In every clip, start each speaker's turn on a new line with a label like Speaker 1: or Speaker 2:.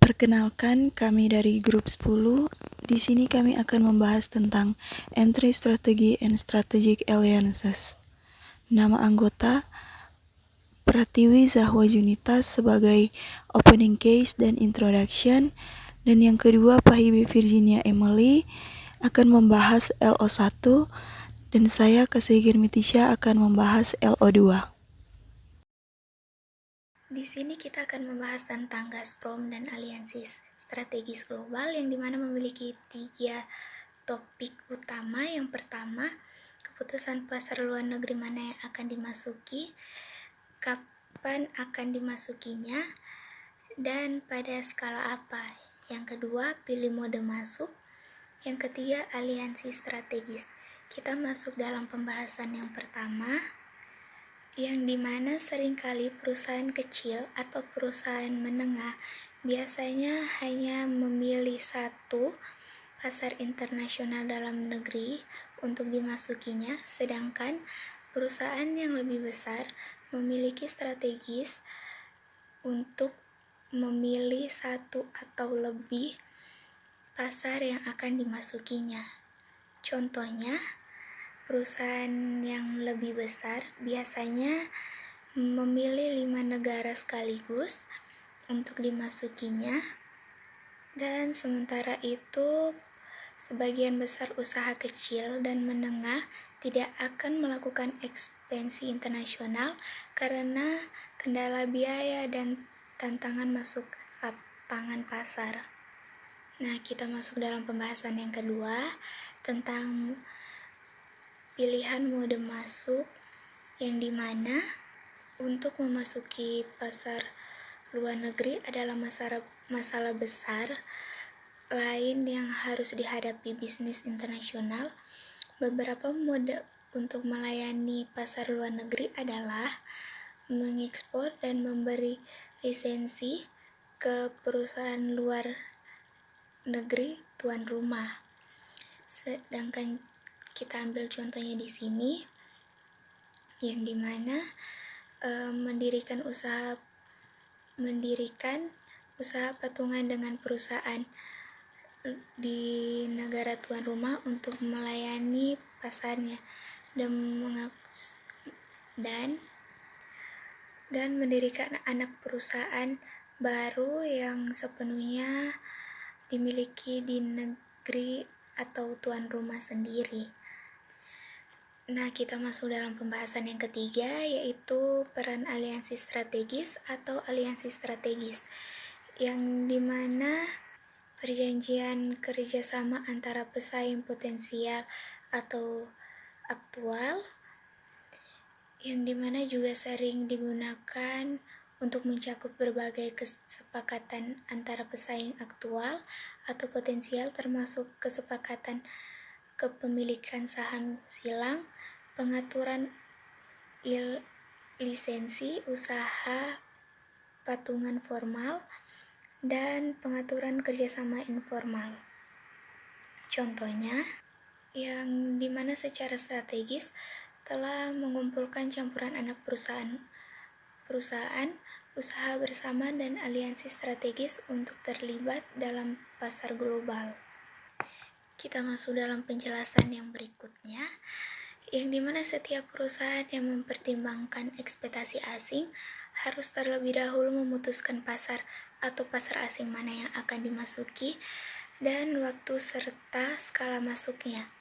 Speaker 1: Perkenalkan, kami dari grup 10. Di sini kami akan membahas tentang Entry Strategy and Strategic Alliances. Nama anggota Pratiwi Zahwa Junitas sebagai opening case dan introduction, dan yang kedua Pahibi Virginia Emily akan membahas LO1, dan saya Kasegir Mitisha akan membahas LO2.
Speaker 2: Di sini kita akan membahas tentang Gazprom dan aliansi strategis global yang dimana memiliki 3 topik utama. Yang pertama, keputusan pasar luar negeri mana yang akan dimasuki, kapan akan dimasukinya, dan pada skala apa. Yang kedua, pilih mode masuk. Yang ketiga, aliansi strategis. Kita masuk dalam pembahasan yang pertama, yang dimana seringkali perusahaan kecil atau perusahaan menengah biasanya hanya memilih satu pasar internasional dalam negeri untuk dimasukinya, sedangkan perusahaan yang lebih besar memiliki strategis untuk memilih satu atau lebih pasar yang akan dimasukinya. Contohnya, perusahaan yang lebih besar biasanya memilih 5 negara sekaligus untuk dimasukinya, dan sementara itu sebagian besar usaha kecil dan menengah tidak akan melakukan ekspansi internasional karena kendala biaya dan tantangan masuk lapangan pasar. Nah, kita masuk dalam pembahasan yang kedua tentang pilihan mode masuk, yang dimana untuk memasuki pasar luar negeri adalah masalah besar lain yang harus dihadapi bisnis internasional. Beberapa mode untuk melayani pasar luar negeri adalah mengekspor dan memberi lisensi ke perusahaan luar negeri tuan rumah. Sedangkan kita ambil contohnya di sini, yang dimana mendirikan usaha patungan dengan perusahaan di negara tuan rumah untuk melayani pasarnya, dan mendirikan anak perusahaan baru yang sepenuhnya dimiliki di negeri atau tuan rumah sendiri. Nah, kita masuk dalam pembahasan yang ketiga, yaitu peran aliansi strategis atau aliansi strategis, yang dimana perjanjian kerjasama antara pesaing potensial atau aktual, yang dimana juga sering digunakan untuk mencakup berbagai kesepakatan antara pesaing aktual atau potensial, termasuk kesepakatan kepemilikan saham silang, pengaturan lisensi usaha patungan formal, dan pengaturan kerjasama informal. Contohnya, yang dimana secara strategis telah mengumpulkan campuran anak perusahaan, usaha bersama, dan aliansi strategis untuk terlibat dalam pasar global. Kita masuk dalam penjelasan yang berikutnya, yang dimana setiap perusahaan yang mempertimbangkan ekspektasi asing harus terlebih dahulu memutuskan pasar atau pasar asing mana yang akan dimasuki dan waktu serta skala masuknya.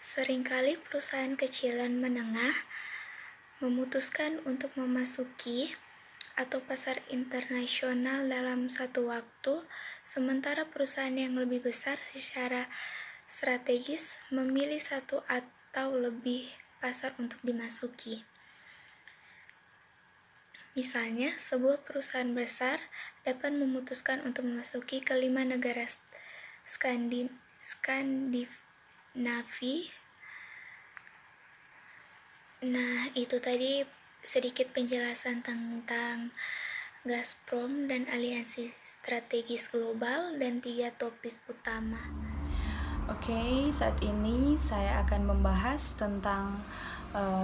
Speaker 2: Seringkali perusahaan kecil dan menengah memutuskan untuk memasuki atau pasar internasional dalam satu waktu, sementara perusahaan yang lebih besar secara strategis memilih satu atau lebih pasar untuk dimasuki. Misalnya, sebuah perusahaan besar dapat memutuskan untuk memasuki ke 5 negara Skandinavi. Nah, itu tadi sedikit penjelasan tentang Gazprom dan aliansi strategis global dan 3 topik utama.
Speaker 3: Oke, saat ini saya akan membahas tentang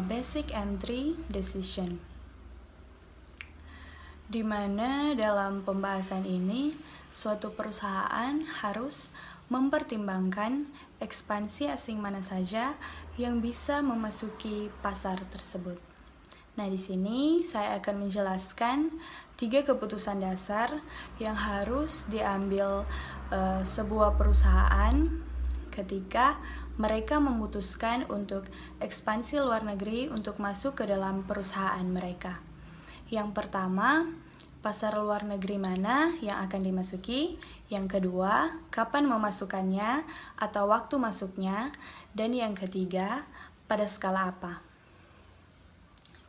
Speaker 3: basic entry decision. di mana dalam pembahasan ini suatu perusahaan harus mempertimbangkan ekspansi asing mana saja yang bisa memasuki pasar tersebut. Nah, di sini saya akan menjelaskan 3 keputusan dasar yang harus diambil sebuah perusahaan ketika mereka memutuskan untuk ekspansi luar negeri untuk masuk ke dalam perusahaan mereka. Yang pertama, pasar luar negeri mana yang akan dimasuki. Yang kedua, kapan memasukkannya atau waktu masuknya. Dan yang ketiga, pada skala apa.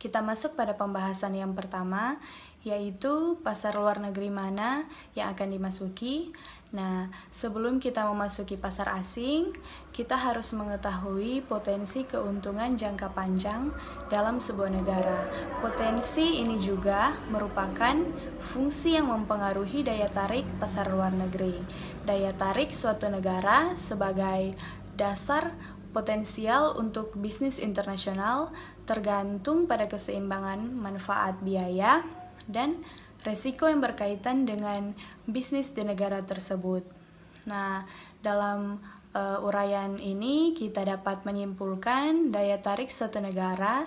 Speaker 3: Kita masuk pada pembahasan yang pertama, yaitu pasar luar negeri mana yang akan dimasuki. Nah, sebelum kita memasuki pasar asing, kita harus mengetahui potensi keuntungan jangka panjang dalam sebuah negara. Potensi ini juga merupakan fungsi yang mempengaruhi daya tarik pasar luar negeri. Daya tarik suatu negara sebagai dasar potensial untuk bisnis internasional tergantung pada keseimbangan manfaat biaya dan resiko yang berkaitan dengan bisnis di negara tersebut. Nah, dalam uraian ini kita dapat menyimpulkan daya tarik suatu negara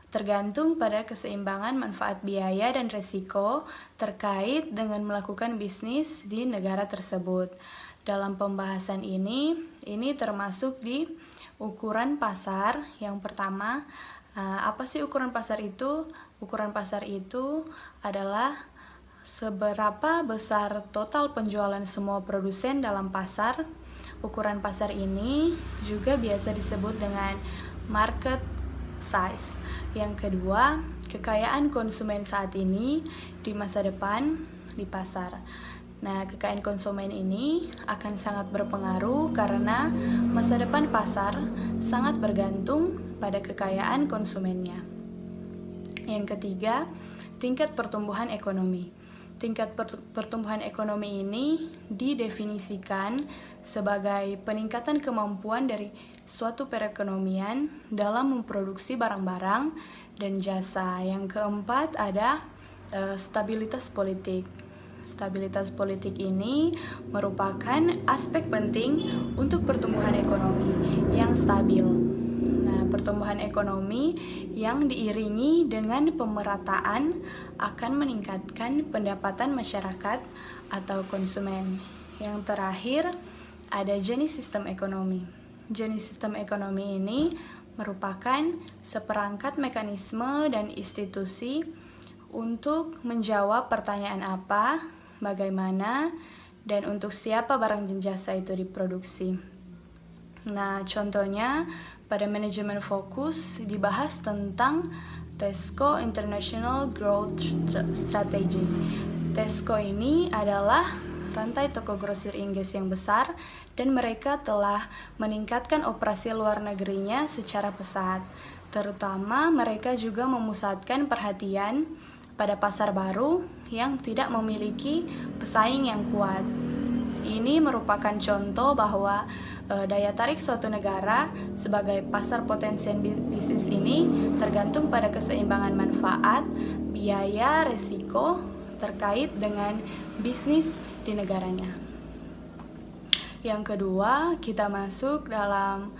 Speaker 3: tergantung pada keseimbangan manfaat biaya dan resiko terkait dengan melakukan bisnis di negara tersebut. Dalam pembahasan ini termasuk di ukuran pasar. Yang pertama, apa sih ukuran pasar itu? Ukuran pasar itu adalah seberapa besar total penjualan semua produsen dalam pasar. Ukuran pasar ini juga biasa disebut dengan market size. Yang kedua, kekayaan konsumen saat ini di masa depan di pasar. Nah, kekayaan konsumen ini akan sangat berpengaruh karena masa depan pasar sangat bergantung pada kekayaan konsumennya. Yang ketiga, tingkat pertumbuhan ekonomi. Tingkat pertumbuhan ekonomi ini didefinisikan sebagai peningkatan kemampuan dari suatu perekonomian dalam memproduksi barang-barang dan jasa. Yang keempat ada stabilitas politik. Stabilitas politik ini merupakan aspek penting untuk pertumbuhan ekonomi yang stabil. Nah, pertumbuhan ekonomi yang diiringi dengan pemerataan akan meningkatkan pendapatan masyarakat atau konsumen. Yang terakhir, ada jenis sistem ekonomi. Jenis sistem ekonomi ini merupakan seperangkat mekanisme dan institusi untuk menjawab pertanyaan apa, bagaimana, dan untuk siapa barang dan jasa itu diproduksi. Nah, contohnya pada manajemen fokus dibahas tentang Tesco International Growth Strategy. Tesco ini adalah rantai toko grosir Inggris yang besar dan mereka telah meningkatkan operasi luar negerinya secara pesat. Terutama mereka juga memusatkan perhatian pada pasar baru yang tidak memiliki pesaing yang kuat. Ini merupakan contoh bahwa daya tarik suatu negara sebagai pasar potensial bisnis ini tergantung pada keseimbangan manfaat, biaya, resiko terkait dengan bisnis di negaranya. Yang kedua, kita masuk dalam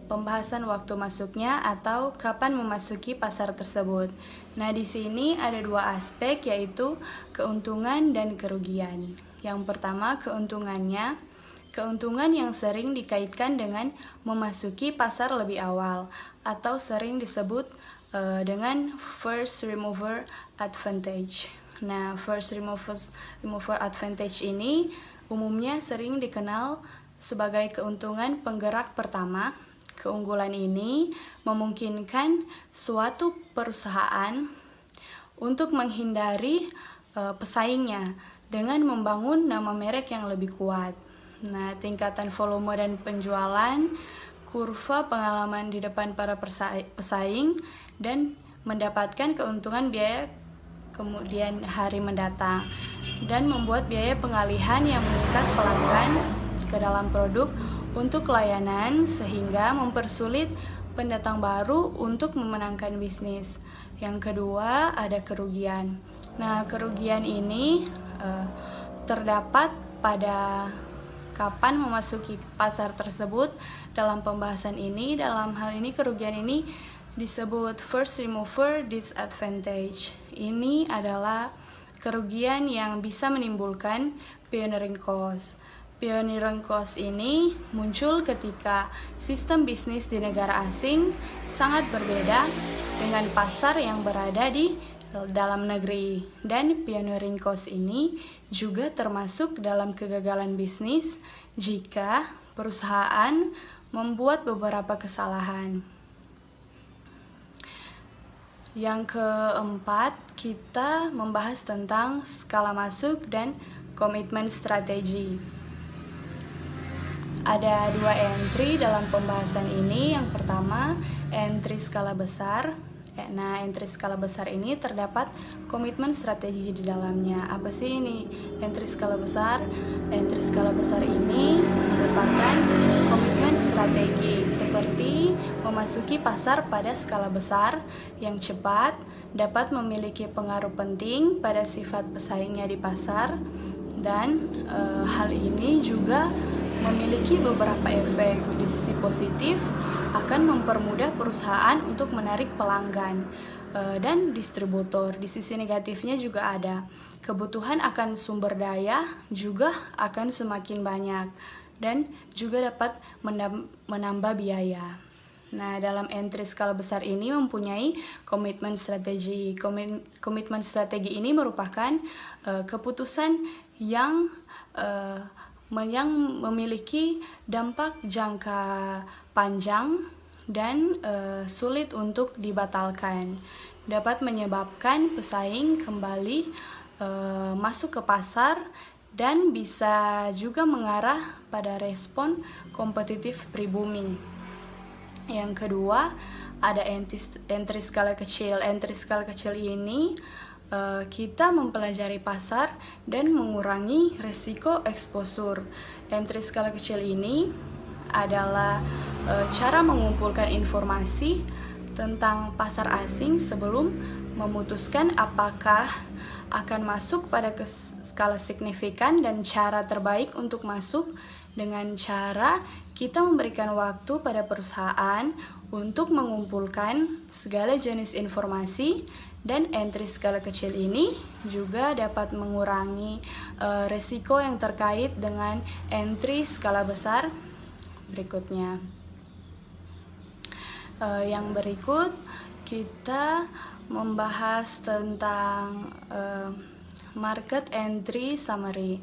Speaker 3: pembahasan waktu masuknya atau kapan memasuki pasar tersebut. Nah, di sini ada 2 aspek, yaitu keuntungan dan kerugian. Yang pertama, keuntungannya. Keuntungan yang sering dikaitkan dengan memasuki pasar lebih awal atau sering disebut dengan first remover advantage. Nah, first remover advantage ini umumnya sering dikenal sebagai keuntungan penggerak pertama. Keunggulan ini memungkinkan suatu perusahaan untuk menghindari pesaingnya dengan membangun nama merek yang lebih kuat. Nah, tingkatan volume dan penjualan, kurva pengalaman di depan para pesaing, dan mendapatkan keuntungan biaya kemudian hari mendatang, dan membuat biaya pengalihan yang mengikat pelanggan ke dalam produk untuk layanan sehingga mempersulit pendatang baru untuk memenangkan bisnis. Yang kedua, ada kerugian. Nah, kerugian ini terdapat pada kapan memasuki pasar tersebut. Dalam pembahasan ini, dalam hal ini kerugian ini disebut first mover disadvantage. Ini adalah kerugian yang bisa menimbulkan pioneering cost. Pioneering cost ini muncul ketika sistem bisnis di negara asing sangat berbeda dengan pasar yang berada di dalam negeri, dan pioneering cost ini juga termasuk dalam kegagalan bisnis jika perusahaan membuat beberapa kesalahan. Yang keempat, kita membahas tentang skala masuk dan komitmen strategi. Ada 2 entry dalam pembahasan ini. Yang pertama, entry skala besar. Nah, entry skala besar ini terdapat komitmen strategi di dalamnya. Apa sih ini entry skala besar? Entry skala besar ini merupakan komitmen strategi seperti memasuki pasar pada skala besar yang cepat, dapat memiliki pengaruh penting pada sifat pesaingnya di pasar, dan hal ini juga memiliki beberapa efek. Di sisi positif, akan mempermudah perusahaan untuk menarik pelanggan dan distributor. Di sisi negatifnya juga ada. Kebutuhan akan sumber daya juga akan semakin banyak dan juga dapat menambah biaya. Nah, dalam entry skala besar ini mempunyai komitmen strategi. Komitmen strategi ini merupakan keputusan yang memiliki dampak jangka panjang dan sulit untuk dibatalkan. Dapat menyebabkan pesaing kembali masuk ke pasar dan bisa juga mengarah pada respon kompetitif pribumi. Yang kedua, ada entry skala kecil. Entry skala kecil ini kita mempelajari pasar dan mengurangi resiko eksposur. Entry skala kecil ini adalah cara mengumpulkan informasi tentang pasar asing sebelum memutuskan apakah akan masuk pada skala signifikan, dan cara terbaik untuk masuk dengan cara kita memberikan waktu pada perusahaan untuk mengumpulkan segala jenis informasi. Dan entry skala kecil ini juga dapat mengurangi resiko yang terkait dengan entry skala besar berikutnya. Yang berikut kita membahas tentang market entry summary.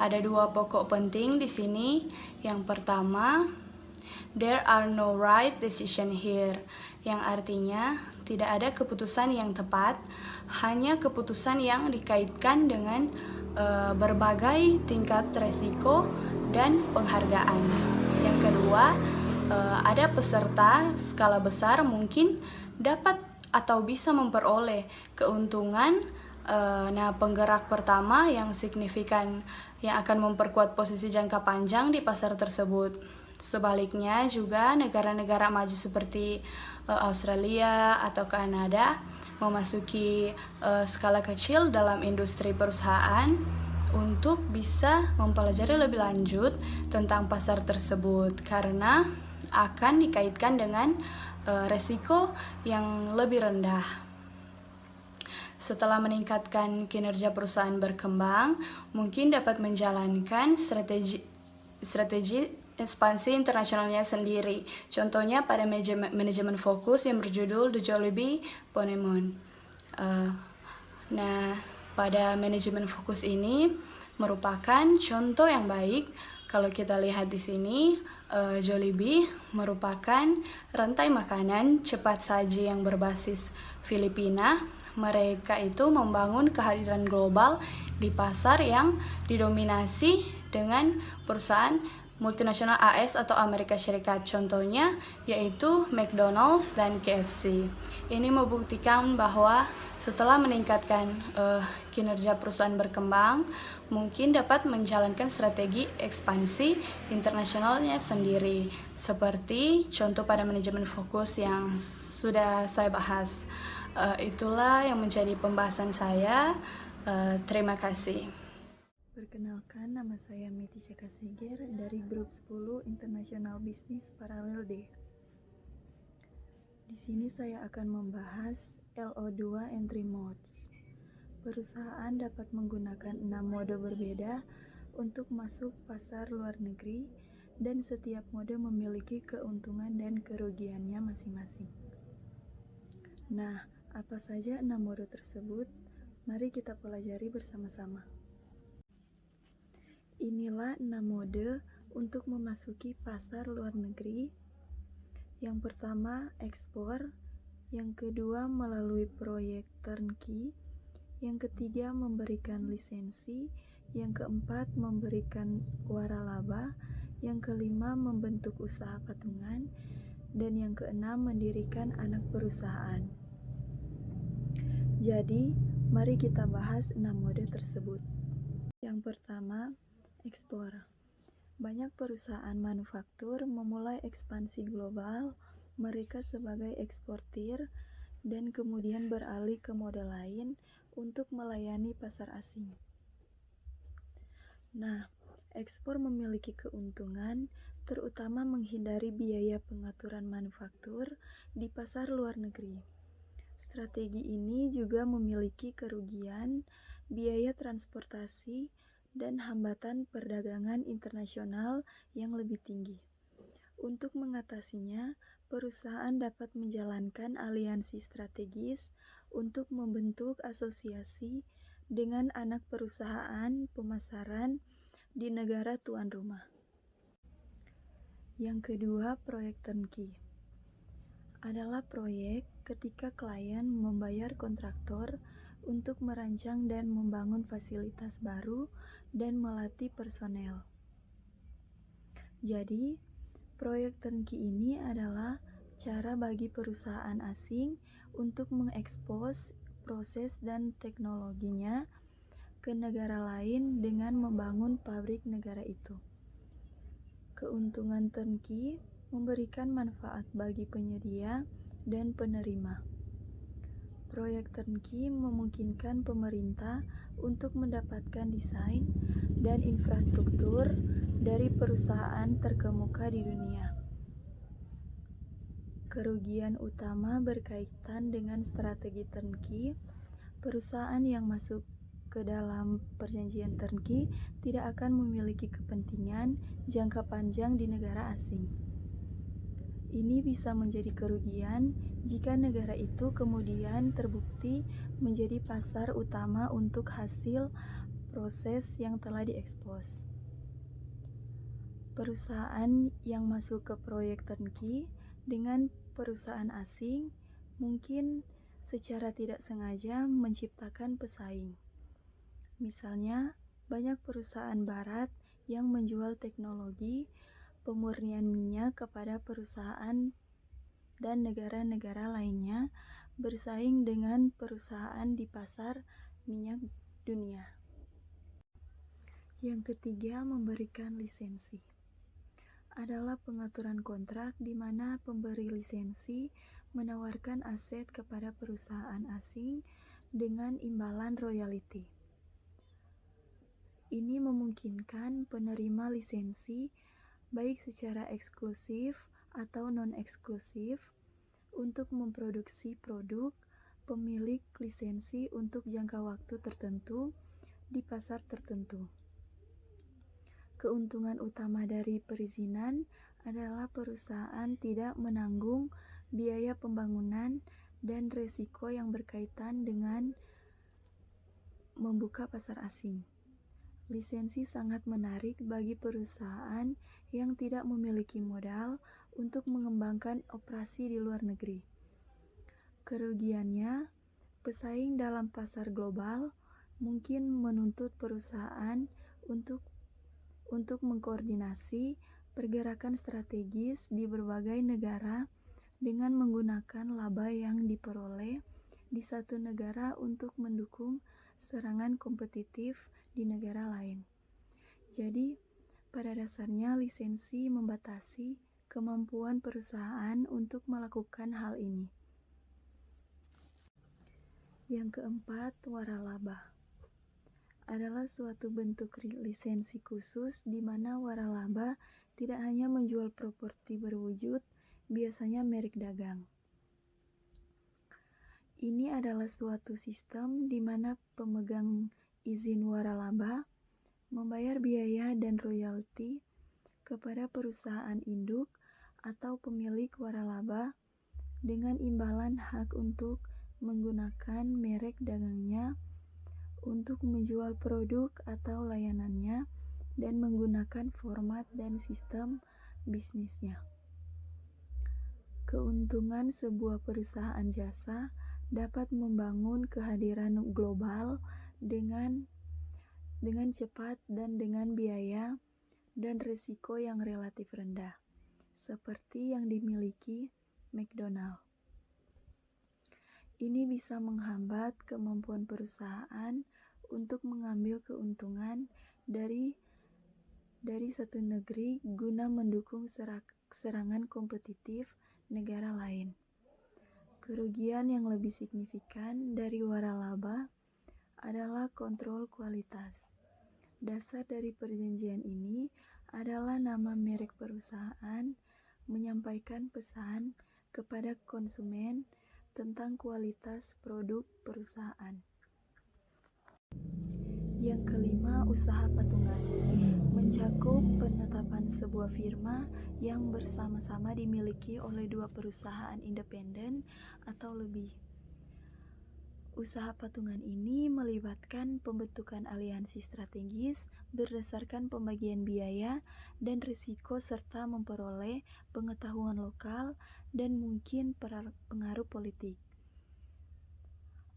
Speaker 3: Ada 2 pokok penting di sini. Yang pertama, there are no right decision here, yang artinya tidak ada keputusan yang tepat, hanya keputusan yang dikaitkan dengan berbagai tingkat resiko dan penghargaan. Yang kedua, ada peserta skala besar mungkin dapat atau bisa memperoleh keuntungan. Nah, penggerak pertama yang signifikan yang akan memperkuat posisi jangka panjang di pasar tersebut. Sebaliknya juga negara-negara maju seperti Australia atau Kanada memasuki skala kecil dalam industri perusahaan untuk bisa mempelajari lebih lanjut tentang pasar tersebut, karena akan dikaitkan dengan resiko yang lebih rendah. Setelah meningkatkan kinerja perusahaan berkembang, mungkin dapat menjalankan strategi ekspansi internasionalnya sendiri. Contohnya pada manajemen fokus yang berjudul The Jollibee Ponemon. Nah, pada manajemen fokus ini merupakan contoh yang baik. Kalau kita lihat di sini, Jollibee merupakan rantai makanan cepat saji yang berbasis Filipina. Mereka itu membangun kehadiran global di pasar yang didominasi dengan perusahaan multinasional AS atau Amerika Serikat, contohnya yaitu McDonald's dan KFC. Ini membuktikan bahwa setelah meningkatkan kinerja perusahaan berkembang, mungkin dapat menjalankan strategi ekspansi internasionalnya sendiri, seperti contoh pada manajemen fokus yang sudah saya bahas. Itulah yang menjadi pembahasan saya. Terima kasih.
Speaker 1: Perkenalkan, nama saya Miti Ceka Siger dari Grup 10 International Business Paralel D. Di sini saya akan membahas LO2 Entry Modes. Perusahaan dapat menggunakan 6 mode berbeda untuk masuk pasar luar negeri, dan setiap mode memiliki keuntungan dan kerugiannya masing-masing. Nah, apa saja 6 mode tersebut? Mari kita pelajari bersama-sama. Inilah 6 mode untuk memasuki pasar luar negeri. Yang pertama, ekspor. Yang kedua, melalui proyek turnkey. Yang ketiga, memberikan lisensi. Yang keempat, memberikan waralaba. Yang kelima, membentuk usaha patungan. Dan yang keenam, mendirikan anak perusahaan. Jadi, mari kita bahas 6 mode tersebut. Yang pertama, ekspor. Banyak perusahaan manufaktur memulai ekspansi global, mereka sebagai eksportir, dan kemudian beralih ke mode lain untuk melayani pasar asing. Nah, ekspor memiliki keuntungan, terutama menghindari biaya pengaturan manufaktur di pasar luar negeri. Strategi ini juga memiliki kerugian, biaya transportasi, dan hambatan perdagangan internasional yang lebih tinggi. Untuk mengatasinya, perusahaan dapat menjalankan aliansi strategis untuk membentuk asosiasi dengan anak perusahaan pemasaran di negara tuan rumah. Yang kedua, proyek turnkey adalah proyek ketika klien membayar kontraktor untuk merancang dan membangun fasilitas baru dan melatih personel. Jadi, proyek turnkey ini adalah cara bagi perusahaan asing untuk mengekspos proses dan teknologinya ke negara lain dengan membangun pabrik negara itu. Keuntungan turnkey memberikan manfaat bagi penyedia dan penerima. Proyek turnkey memungkinkan pemerintah untuk mendapatkan desain dan infrastruktur dari perusahaan terkemuka di dunia. Kerugian utama berkaitan dengan strategi turnkey. Perusahaan yang masuk ke dalam perjanjian turnkey tidak akan memiliki kepentingan jangka panjang di negara asing. Ini bisa menjadi kerugian jika negara itu kemudian terbukti menjadi pasar utama untuk hasil proses yang telah diekspos. Perusahaan yang masuk ke proyek turnkey dengan perusahaan asing mungkin secara tidak sengaja menciptakan pesaing. Misalnya, banyak perusahaan barat yang menjual teknologi pemurnian minyak kepada perusahaan dan negara-negara lainnya bersaing dengan perusahaan di pasar minyak dunia. Yang ketiga, memberikan lisensi adalah pengaturan kontrak di mana pemberi lisensi menawarkan aset kepada perusahaan asing dengan imbalan royalti. Ini memungkinkan penerima lisensi baik secara eksklusif atau non-eksklusif untuk memproduksi produk pemilik lisensi untuk jangka waktu tertentu di pasar tertentu. Keuntungan utama dari perizinan adalah perusahaan tidak menanggung biaya pembangunan dan resiko yang berkaitan dengan membuka pasar asing. Lisensi sangat menarik bagi perusahaan yang tidak memiliki modal untuk mengembangkan operasi di luar negeri. Kerugiannya, pesaing dalam pasar global mungkin menuntut perusahaan untuk mengkoordinasi pergerakan strategis di berbagai negara dengan menggunakan laba yang diperoleh di satu negara untuk mendukung serangan kompetitif di negara lain. Jadi, pada dasarnya lisensi membatasi kemampuan perusahaan untuk melakukan hal ini. Yang keempat, waralaba adalah suatu bentuk lisensi khusus di mana waralaba tidak hanya menjual properti berwujud, biasanya merek dagang. Ini adalah suatu sistem di mana pemegang izin waralaba membayar biaya dan royalti kepada perusahaan induk atau pemilik waralaba dengan imbalan hak untuk menggunakan merek dagangnya untuk menjual produk atau layanannya dan menggunakan format dan sistem bisnisnya. Keuntungan sebuah perusahaan jasa dapat membangun kehadiran global dengan cepat dan dengan biaya dan risiko yang relatif rendah, seperti yang dimiliki McDonald. Ini bisa menghambat kemampuan perusahaan untuk mengambil keuntungan dari satu negeri guna mendukung serangan kompetitif negara lain. Kerugian yang lebih signifikan dari waralaba adalah kontrol kualitas. Dasar dari perjanjian ini adalah nama merek perusahaan menyampaikan pesan kepada konsumen tentang kualitas produk perusahaan. Yang kelima, usaha patungan mencakup penetapan sebuah firma yang bersama-sama dimiliki oleh dua perusahaan independen atau lebih. Usaha patungan ini melibatkan pembentukan aliansi strategis berdasarkan pembagian biaya dan risiko serta memperoleh pengetahuan lokal dan mungkin pengaruh politik.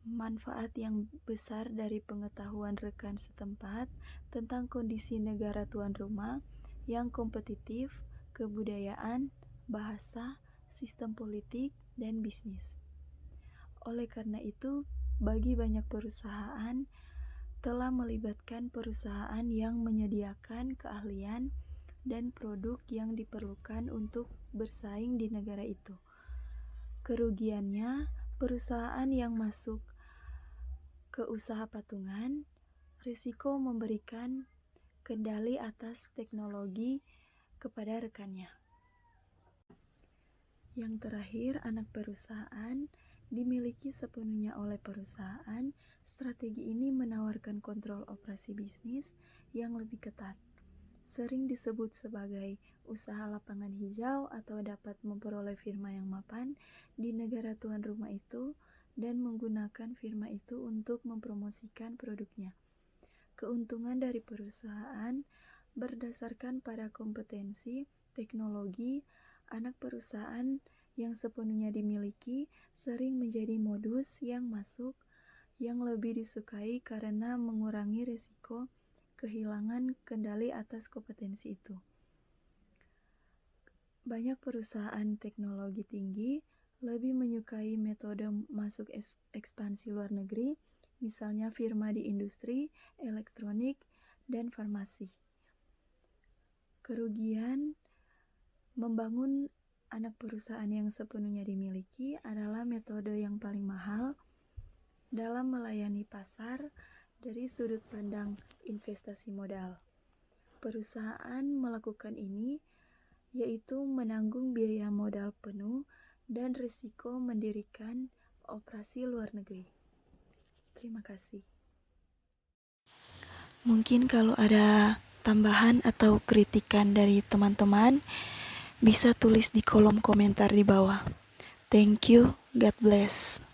Speaker 1: Manfaat yang besar dari pengetahuan rekan setempat tentang kondisi negara tuan rumah yang kompetitif, kebudayaan, bahasa, sistem politik, dan bisnis. Oleh karena itu, bagi banyak perusahaan telah melibatkan perusahaan yang menyediakan keahlian dan produk yang diperlukan untuk bersaing di negara itu. Kerugiannya, perusahaan yang masuk ke usaha patungan risiko memberikan kendali atas teknologi kepada rekannya. Yang terakhir, anak perusahaan dimiliki sepenuhnya oleh perusahaan. Strategi ini menawarkan kontrol operasi bisnis yang lebih ketat. Sering disebut sebagai usaha lapangan hijau atau dapat memperoleh firma yang mapan di negara tuan rumah itu dan menggunakan firma itu untuk mempromosikan produknya. Keuntungan dari perusahaan berdasarkan pada kompetensi, teknologi, anak perusahaan yang sepenuhnya dimiliki sering menjadi modus yang masuk yang lebih disukai karena mengurangi risiko kehilangan kendali atas kompetensi itu. Banyak perusahaan teknologi tinggi lebih menyukai metode masuk ekspansi luar negeri, misalnya firma di industri, elektronik, dan farmasi. Kerugian membangun anak perusahaan yang sepenuhnya dimiliki adalah metode yang paling mahal dalam melayani pasar dari sudut pandang investasi modal. Perusahaan melakukan ini yaitu menanggung biaya modal penuh dan risiko mendirikan operasi luar negeri. Terima kasih. Mungkin kalau ada tambahan atau kritikan dari teman-teman, bisa tulis di kolom komentar di bawah. Thank you, God bless.